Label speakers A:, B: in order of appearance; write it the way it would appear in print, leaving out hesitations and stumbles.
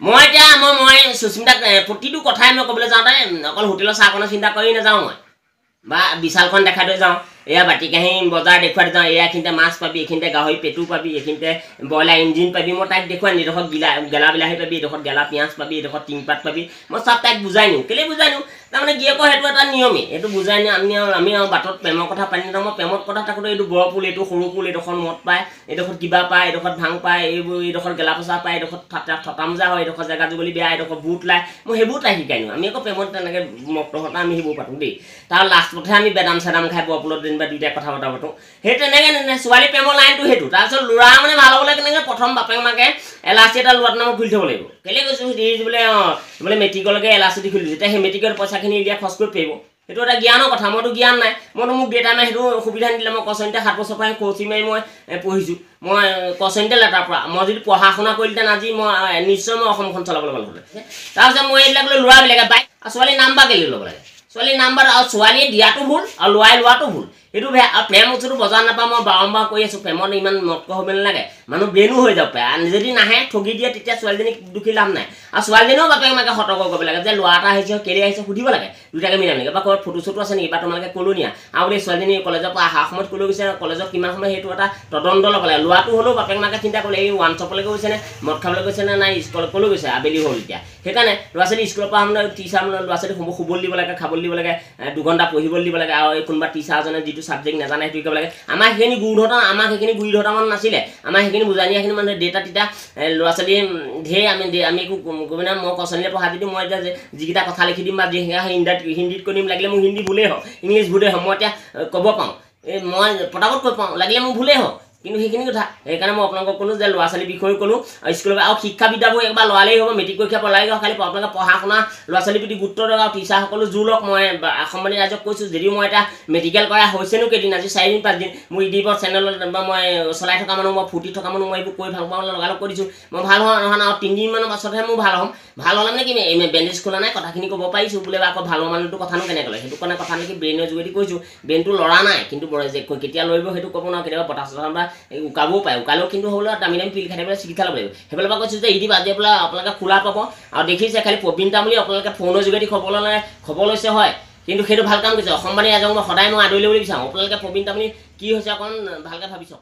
A: মই এতিয়া মই সুস্মিতাক প্ৰতিটো কথাই মই ক'বলৈ যাওঁতে অকল হোটেলৰ চাহকণৰ চিন্তা কৰি নাযাওঁ মই বা বিশালখন দেখাই থৈ যাওঁ এয়া বাটি কাঁহী বজাৰ দেখুৱাই যাওঁ এইখিনিতে মাছ পাবি এইখিনিতে গাহৰি পেটু পাবি এইখিনিতে ব্ৰইলাৰ ইঞ্জিন পাবি মই তাইক দেখুৱাই এইডোখৰত গেলা বিলাহী পাবি এইডোখৰত গেলা পিঁয়াজ পাবি এইডোখৰত টিংপাত পাবি মই চব তাইক বুজাই নিওঁ কেলৈ বুজাই নিওঁ তাৰমানে গিয়েকৰ সেইটো এটা নিয়মেই এইটো বুজাই নিওঁ আমি বাটত প্ৰেমৰ কথা পাতি নিওঁ মই প্ৰেমত কথা থাকোঁতে এইটো বৰ পুল এইটো সৰু পুল এইডোখৰত মদ পায় এইডোখৰত কিবা পায় এইডোখৰত ভাং পায় এইডোখৰত গেলা পচা পায় এইডোখৰত থটামজা হয় এইডোখৰত জেগা জুগলি বেয়া এইডোখৰত বুট লায় মই সেইবোৰ তাইক শিকাই নিওঁ আমি আকৌ প্ৰেমত তেনেকৈ মক্তহতা আমি সেইবোৰ পাতোঁ দেই তাৰ লাষ্টতহে আমি বেদাম চেদাম খাই বৰপুলত যেনিবা দুইটাই কথা বতৰা পাতোঁ সেই তেনেকৈ ছোৱালী প্ৰেমৰ লাইনটো সেইটো তাৰপিছত ল'ৰা মানে ভাল হ'বলৈ কেনেকৈ প্ৰথম বাপেক মাকে এলাচি এটা লোৱাত নামত খুলি থ'ব লাগিব কেলৈ কৈছোঁ বোলে মেট্ৰিকলৈকে এলাচি দি খুলি যেতিয়া সেই মেট্ৰিকৰ পইচাখিনি এতিয়া খৰচ কৰিব পাৰিব সেইটো এটা জ্ঞানৰ কথা মইতো জ্ঞান নাই মইতো মোক দেউতাই সেইটো সুবিধা নিদিলে মই কচনিতে 7 বছৰ পৰাই কচি মাৰি মই পঢ়িছোঁ মই কচনিতে লেটাৰ পৰা মই যদি পঢ়া শুনা কৰিলেহেঁতেন আজি মই নিশ্চয় মই অসমখন চলাবলৈ পালোঁ তাৰপিছত মই এইবিলাক বোলে ল'ৰাবিলাকে বাইক ছোৱালীৰ নাম্বাৰ কেলৈ ল'ব লাগে ছোৱালীৰ নাম্বাৰ আৰু ছোৱালীয়ে দিয়াটো ভুল আৰু ল'ৰাই লোৱাটো ভুল সেইটো বেয়া আৰু প্ৰেম বস্তুটো বজাৰ নাপাওঁ মই বাৰম্বাৰ কৰি আছোঁ প্ৰেমত ইমান মক্ক হ'ব নালাগে মানুহ ব্ৰেইনো হৈ যাব পাৰে আৰু যদি নাহে ঠগি দিয়ে তেতিয়া ছোৱালীজনীক দুখী লাভ নাই আৰু ছোৱালীজনীও বাপেক মাকে সতৰ্ক কৰিব লাগে যে ল'ৰা এটা আহিছে কেলৈ আহিছে সুধিব লাগে দুটাকে মিলাম নেকি বা ক'ৰবাত ফটো চটো আছে নেকি বা তোমালোকে ক'লোঁ নিয়া আৰু বোলে ছোৱালীজনী কলেজৰ পৰা অহা সময়ত ক'লৈ গৈছে কলেজত কিমান সময় সেইটো এটা তদন্ত ল'ব লাগে ল'ৰাটো হ'লেও বাপেক মাকে চিন্তা কৰিলে এই ওৱান শ্বপলৈ গৈছেনে মদ খাবলৈ গৈছেনে নাই স্কুলত ক'লৈ গৈছে আবেলি হ'ল এতিয়া সেইকাৰণে ল'ৰা ছোৱালী স্কুলৰ পৰা মানে টিচাৰ ল'ৰা ছোৱালী শুবলৈ দিব লাগে খাবলৈ দিব লাগে 2 ঘণ্টা পঢ়িবলৈ দিব লাগে আৰু এই কোনোবা টিচাৰজনে যিটো ছাবজেক্ট নাজানে সেইটো শিকাব লাগে আমাৰ সেইখিনি গুৰিধতামান নাছিলে আমাৰ সেইখিনি বুজাই নিয়াখিনি মানে ডেটা তিতা ল'ৰা ছোৱালী ঢেৰ আমি একো মানে মই কচনিলে পঢ়া যদি মই এতিয়া যিকেইটা কথা লিখি দিম বা হিন্দীত কৈ দিম লাগিলে মোৰ হিন্দী ভুলেই হওক ইংলিছ ভুলেই হওক মই এতিয়া ক'ব পাওঁ এই মই পটাপট কৈ পাওঁ লাগিলে মোৰ ভুলেই হওক কিন্তু সেইখিনি কথা সেইকাৰণে মই আপোনালোকক ক'লোঁ যে ল'ৰা ছোৱালীৰ বিষয়ে ক'লোঁ স্কুলৰ আৰু শিক্ষাবিদ্যাবোৰ একবাৰ ল'ৰালেই হ'ব মেট্ৰিক পৰীক্ষা পঢ়ালেই হ'ব খালি আপোনালোকে পঢ়া শুনা ল'ৰা ছোৱালীৰ প্ৰতি গুৰুত্ব দিয়ক আৰু টিচাৰসকলো জোৰ লওক মই অসমবাণী ৰাইজক কৈছোঁ যদিও মই এটা মেডিকেল কৰা হৈছেনো কেইদিন আজি 4 দিন 5 দিন মোৰ ইউটিউবৰ চেনেলত বা মই চলাই থকা মানুহ মই ফূৰ্তি থকা মানুহ মই এইবোৰ কৈ ভাল পাওঁ লগালগ কৰি দিছোঁ মই ভাল হোৱা নহয় আৰু 3 দিনমানৰ পাছতহে মোৰ ভাল হ'ম ভাল হ'লে মানে কি বেণ্ডেজ খোলা নাই কথাখিনি ক'ব পাৰিছোঁ বোলে আকৌ ভাল মানুহটো কথানো কেনেকৈ ক'লে সেইটো কাৰণে কথা নেকি ব্ৰেইনৰ যোগেদি কৈছোঁ ব্ৰেইনটো লৰা নাই কিন্তু কেতিয়া লৰিব সেইটো ক'ব নোৱাৰোঁ কেতিয়াবা বতাহ চতাহ বা উকাবও পায় উকালেও কিন্তু হ'লেও দামী পিল খাই পেলাই চিকিৎসা ল'ব লাগিব সেইফালৰ পৰা কৈছোঁ যে ইডি বাদ দি পেলাই আপোনালোকে খোলা পাব আৰু দেখিছে খালি প্ৰবীণতা বুলি আপোনালোকে ফোনৰ যোগেদি খবৰ লৈছে হয় কিন্তু সেইটো ভাল কাম কৰিছে অসমবাণী ৰাইজক মই সদায় মই আদৰি ল'বলৈ বিচাৰোঁ আপোনালোকে প্ৰবীণতা বুলি কি হৈছে অকণ ভালকৈ ভাবিছোঁ